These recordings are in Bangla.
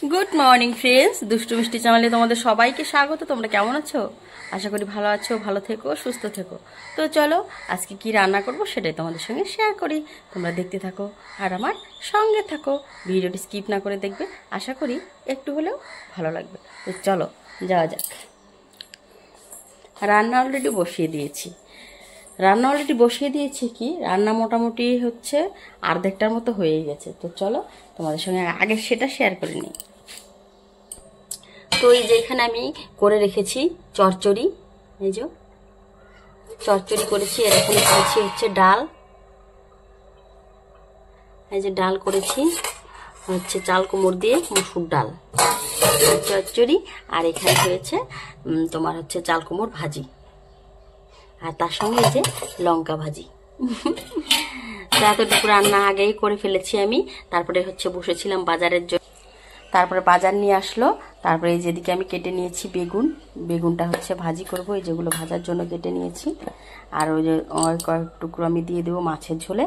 গুড মর্নিং ফ্রেন্ডস, দুষ্টু মিষ্টি চ্যানেলে তোমাদের সবাইকে স্বাগত। তোমরা কেমন আছো? আশা করি ভালো আছো, ভালো থেকো, সুস্থ থেকো। তো চলো আজকে কি রান্না করব সেটাই তোমাদের সঙ্গে শেয়ার করি। তোমরা দেখতে থাকো আর আমার সঙ্গে থাকো, ভিডিওটি স্কিপ না করে দেখবে। আশা করি একটু হলেও ভালো লাগবে। তো চলো যাওয়া যাক। রান্না অলরেডি বসিয়ে দিয়েছি। কি রান্না মোটামুটি হচ্ছে অর্ধেকটার মতো হয়ে গেছে। তো চলো তোমাদের সঙ্গে আগে সেটা শেয়ার করে নিই। তো এই যে এখানে আমি করে রেখেছি চচ্চড়ি, এই যে চচ্চড়ি করেছি। এর এখানে করেছি হচ্ছে ডাল, এই যে ডাল করেছি হচ্ছে চাল কুমড় দিয়ে মসুর ডাল চচ্চড়ি। আর এখানে হয়েছে তোমার হচ্ছে চাল কুমড় ভাজি, আর তার সঙ্গে এই যে লঙ্কা ভাজি। তো এতটুকু রান্না আগেই করে ফেলেছি আমি। তারপরে হচ্ছে বসেছিলাম বাজারের জন্য। তারপরে বাজার নিয়ে আসলো। তারপরে এই যেদিকে আমি কেটে নিয়েছি বেগুনটা হচ্ছে ভাজি করব, এই যেগুলো ভাজার জন্য কেটে নিয়েছি। আর ওই যে কয়েক টুকরো আমি দিয়ে দেবো মাছের ঝোলে।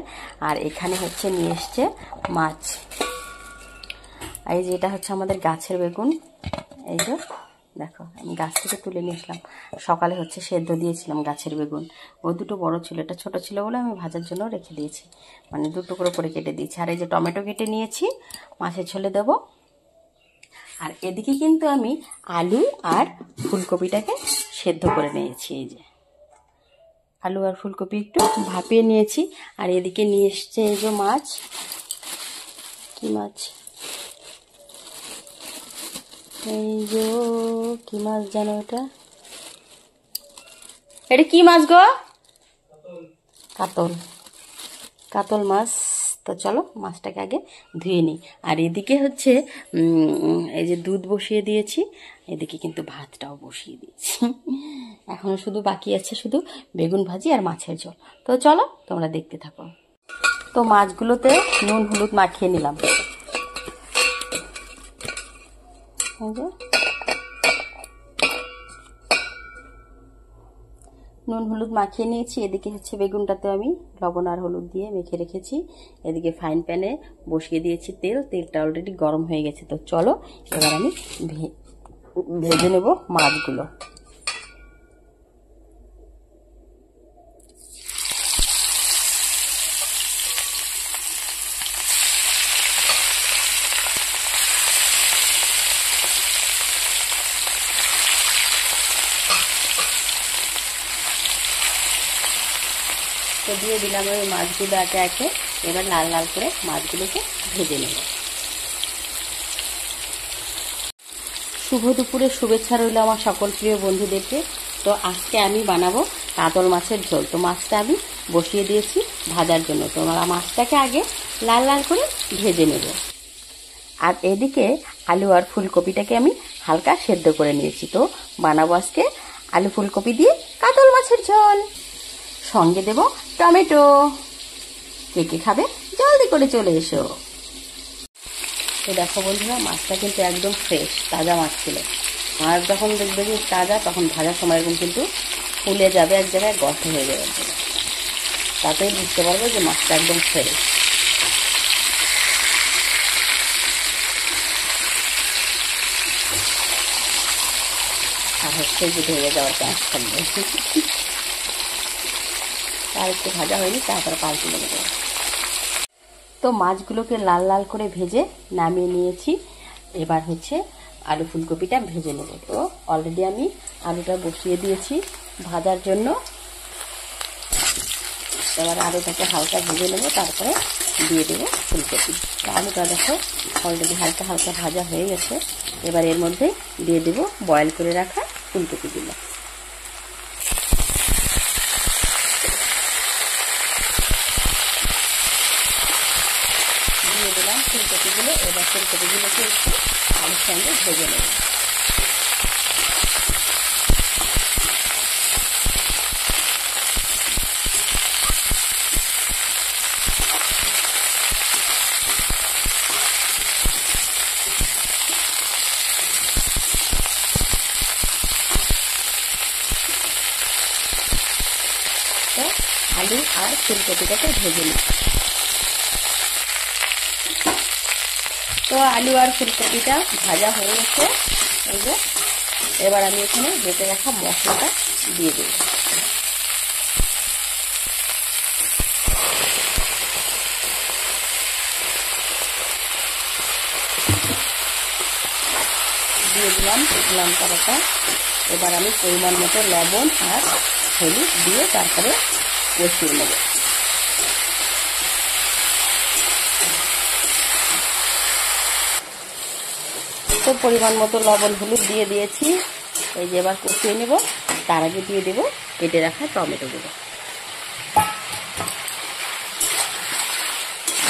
আর এখানে হচ্ছে নিয়ে এসছে মাছ। এই যে এটা হচ্ছে আমাদের গাছের বেগুন, এই যে দেখো আমি গাছ থেকে তুলে নিয়ে আসলাম। সকালে হচ্ছে সেদ্ধ দিয়েছিলাম গাছের বেগুন, ও দুটো বড় ছিল, এটা ছোট ছিল বলে আমি ভাজার জন্য রেখে দিয়েছি, মানে দু টুকরো করে কেটে দিয়েছি। আর এই যে টমেটো কেটে নিয়েছি, মাছের ঝোলে দেবো। আর এদিকে কিন্তু আমি আলু আর ফুলকপিটাকে সেদ্ধ করে নিয়েছি। এই যে আলু আর ফুলকপি একটু ভাপিয়ে নিয়েছি। আর এদিকে নিয়ে এসছে এই যে মাছ। কি মাছ? এই যে কি মাছ জানো? এটা কি মাছ গো? কাতল মাছ। তো চলো মাছটাকে আগে ধুয়ে নিই। আর এদিকে হচ্ছে এই যে দুধ বসিয়ে দিয়েছি, এদিকে কিন্তু ভাতটাও বসিয়ে দিয়েছি। এখনো শুধু বাকি আছে শুধু বেগুন ভাজি আর মাছের ঝোল। তো চলো তোমরা দেখতে থাকো। তো মাছগুলোতে নুন হলুদ মাখিয়ে নিলাম। নুন হলুদ মাখিয়ে নিয়েছি। এদিকে হচ্ছে বেগুনটাতে আমি লবণ আর হলুদ দিয়ে মেখে রেখেছি। এদিকে ফ্রাইং প্যানে বসিয়ে দিয়েছি তেলটা অলরেডি গরম হয়ে গেছে। তো চলো এবার আমি ভেজে নেব মাছগুলো। তো দিয়ে দিলাম ওই মাছগুলো একে একে। এবার লাল লাল করে মাছগুলোকে ভেজে নেব। শুভ দুপুরে শুভেচ্ছা রইল আমার সকল প্রিয় বন্ধুদেরকে। তো আজকে আমি বানাবো কাতল মাছের ঝোল। তো মাছটা আমি বসিয়ে দিয়েছি ভাজার জন্য। তো মাছটাকে আগে লাল লাল করে ভেজে নেব। আর এদিকে আলু আর ফুলকপিটাকে আমি হালকা সেদ্ধ করে নিয়েছি। তো বানাবো আজকে আলু ফুলকপি দিয়ে কাতল মাছের ঝোল। সঙ্গে দেব টমেটো। কে কে খাবে জলদি করে চলে এসো। তো দেখো বন্ধুরা, মাছটা কিন্তু একদম ফ্রেশ তাজা মাছ ছিল। মাছ যখন দেখবে যে তাজা, তখন ভাজার সময় এরকম কিন্তু ফুলে যাবে, এক জায়গায় গর্ত হয়ে যাবে, তাতেই বুঝতে পারবে যে মাছটা একদম ফ্রেশ। আর হচ্ছে যে ধরে যাওয়ার চান্স থাকবে। আর একটু ভাজা হয়নি, তারপরে পাল্টে নেবে। তো মাছগুলোকে লাল লাল করে ভেজে নামিয়ে নিয়েছি। এবার হচ্ছে আলু ফুলকপিটা ভেজে নেব। তো অলরেডি আমি আলুটা বসিয়ে দিয়েছি ভাজার জন্য। এবার আলুটাকে হালকা ভেজে নেব, তারপরে দিয়ে দেবো ফুলকপি। আলুটা দেখো অলরেডি হালকা হালকা ভাজা হয়ে গেছে। এবার এর মধ্যে দিয়ে দেবো বয়েল করে রাখা ফুলকপিগুলো। দিয়ে দিলাম ফুলকপিগুলো। এবার ফুলকপিগুলোকে একটু আলুর সঙ্গে ভেজে নেব। তো আলু আর ফুলকপিটাকে ভেজে নিই। তো আলু আর ফুলকপিটা ভাজা হয়ে গেছে। এই যে এবার আমি এখানে বেটে রাখা মশলাটা দিয়ে দেব। দিয়ে দিলাম লঙ্কা বাটা। এবার আমি পরিমাণ মতো লবণ আর হলুদ দিয়ে তারপরে কষিয়ে নেব। তো পরিমাণ মতো লবণ হলুদ দিয়ে দিয়েছি। এই যে এবার কষিয়ে নেব। তার আগে দিয়ে দেব কেটে রাখা টমেটো দেবো।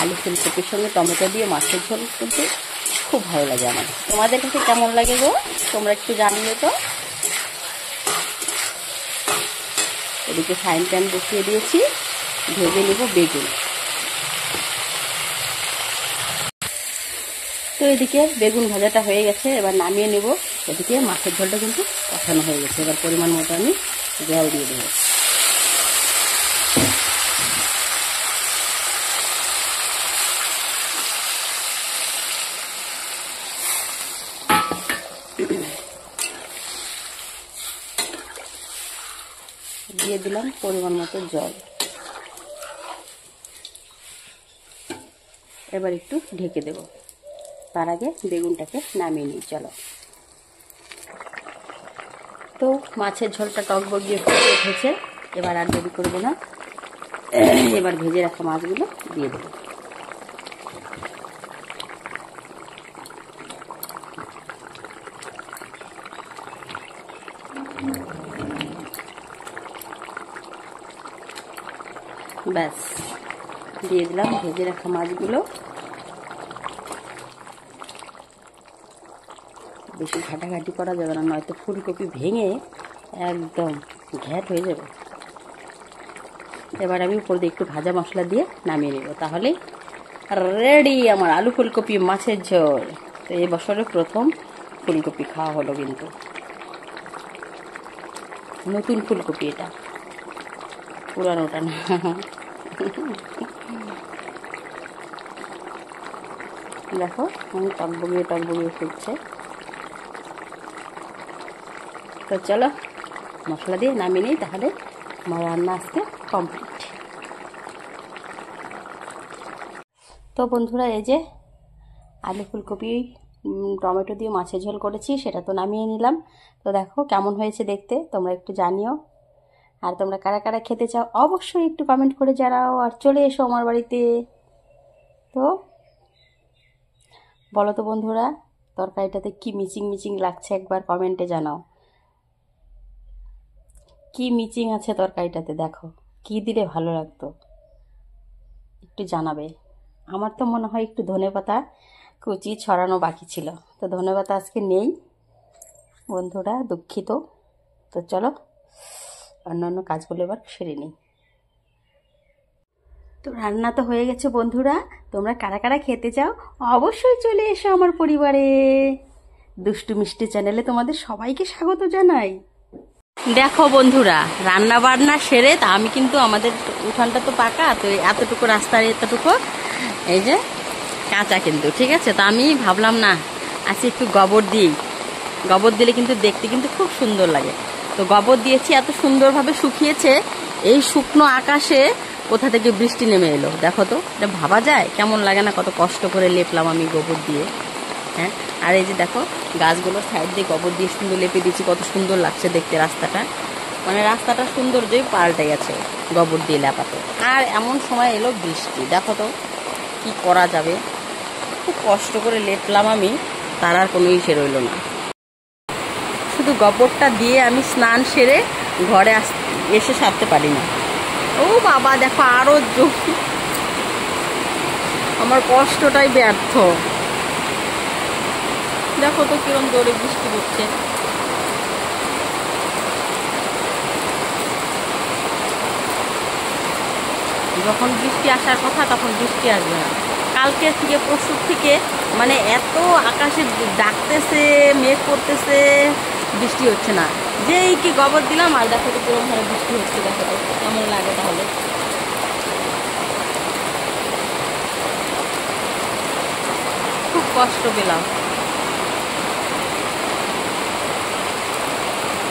আলু ফুলকপির সঙ্গে টমেটো দিয়ে মাছের ঝোল কিন্তু খুব ভালো লাগে আমার। তোমাদের কাছে কেমন লাগে গো, তোমরা একটু জানিও তো। এদিকে ফ্রাইং প্যান বসিয়ে দিয়েছি, ভেজে নেব বেগুন। তো এদিকে বেগুন ভাজাটা হয়ে গেছে, এবার নামিয়ে নেব। এদিকে মাছের ঝোলটা কিন্তু কষানো হয়ে গেছে। এবার পরিমাণ মতো আমি জল দিয়ে দেবো। দিয়ে দিলাম পরিমাণ মতো জল। এবার একটু ঢেকে দেব। তার আগে বেগুনটাকে নামিয়ে নিই। চলো। তো মাছের ঝোলটা টকবগিয়ে ফুটে উঠেছে। এবার আর দেরি করবো না, এবার ভেজে রাখা মাছগুলো দিয়ে দেবো। ব্যাস, দিয়ে দিলাম ভেজে রাখা মাছগুলো। বেশি ঘাটাঘাটি করা যাবে না, নয়তো ফুলকপি ভেঙে একদম ঘ্যাট হয়ে যাবে। এবার আমি উপর দিয়ে একটু ভাজা মশলা দিয়ে নামিয়ে নেব। তাহলেই রেডি আমার আলু ফুলকপি মাছের ঝোল। তো এই বছরের প্রথম ফুলকপি খাওয়া হলো, কিন্তু নতুন ফুলকপি, এটা পুরানোটা না। দেখো আমি টকবগিয়ে ফুটছে। তো চলো মশলা দিয়ে নামিয়ে নিই, তাহলে আমার রান্না আজকে কমপ্লিট। তো বন্ধুরা, এই যে আলু ফুলকপি টমেটো দিয়ে মাছের ঝোল করেছি, সেটা তো নামিয়ে নিলাম। তো দেখো কেমন হয়েছে দেখতে, তোমরা একটু জানিও। আর তোমরা কারা কারা খেতে চাও অবশ্যই একটু কমেন্ট করে জানাও। আর চলে এসো আমার বাড়িতে। তো বলো তো বন্ধুরা, তরকারিটাতে কি মিচিং মিচিং লাগছে, একবার কমেন্টে জানাও। কি মিচিং আছে তরকারিটাতে, দেখো কি দিলে ভালো লাগতো একটু জানাবে। আমার তো মনে হয় একটু ধনেপাতা কুচি ছড়ানো বাকি ছিল, তো ধনেপাতা আজকে নেই বন্ধুরা, দুঃখিত। তো চলো অন্যান্য কাজগুলো এবার সেরে নিই। তো রান্না তো হয়ে গেছে বন্ধুরা, তোমরা কারা কারা খেতে চাও অবশ্যই চলে এসো আমার পরিবারে। দুষ্টু মিষ্টি চ্যানেলে তোমাদের সবাইকে স্বাগত জানাই। দেখো বন্ধুরা, রান্না বান্না সেরে তা আমি কিন্তু, আমাদের উঠানটা তো পাকা, তো এতটুকু রাস্তার এতটুকু এই যে কাঁচা কিন্তু, ঠিক আছে। তো আমি ভাবলাম না আজকে একটু গোবর দিই, গোবর দিলে কিন্তু দেখতে কিন্তু খুব সুন্দর লাগে। তো গোবর দিয়েছি, এত সুন্দরভাবে শুকিয়েছে। এই শুকনো আকাশে কোথা থেকে বৃষ্টি নেমে এলো দেখো তো, এটা ভাবা যায় কেমন লাগে না, কত কষ্ট করে লেপলাম আমি গোবর দিয়ে। হ্যাঁ, আর এই যে দেখো গাছগুলোর সাইড দিয়ে গোবর দিয়ে সুন্দর লেপে দিয়েছি, কত সুন্দর লাগছে দেখতে রাস্তাটা। মানে রাস্তাটা সৌন্দর্যই পাল্টে গেছে গোবর দিয়ে লেপাতে। আর এমন সময় এলো বৃষ্টি, দেখো তো কি করা যাবে। খুব কষ্ট করে লেপলাম আমি, তার আর কোনো ইসে রইল না। শুধু গোবরটা দিয়ে আমি স্নান সেরে ঘরে এসে সারতে পারি না। ও বাবা দেখো আরো আমার কষ্টটাই ব্যর্থ। দেখো তো কিরম জোরে বৃষ্টি পড়ছে। যখন বৃষ্টি আসার কথা তখন বৃষ্টি আসবে না। কালকে থেকে পরশু থেকে মানে এত আকাশে ডাকতেছে, মেঘ করতেছে, বৃষ্টি হচ্ছে না। যেই কি গোবর দিলাম আর দেখো তো কিরম ভাবে বৃষ্টি হচ্ছে। দেখো তো কেমন লাগে তাহলে। খুব কষ্ট পেলাম।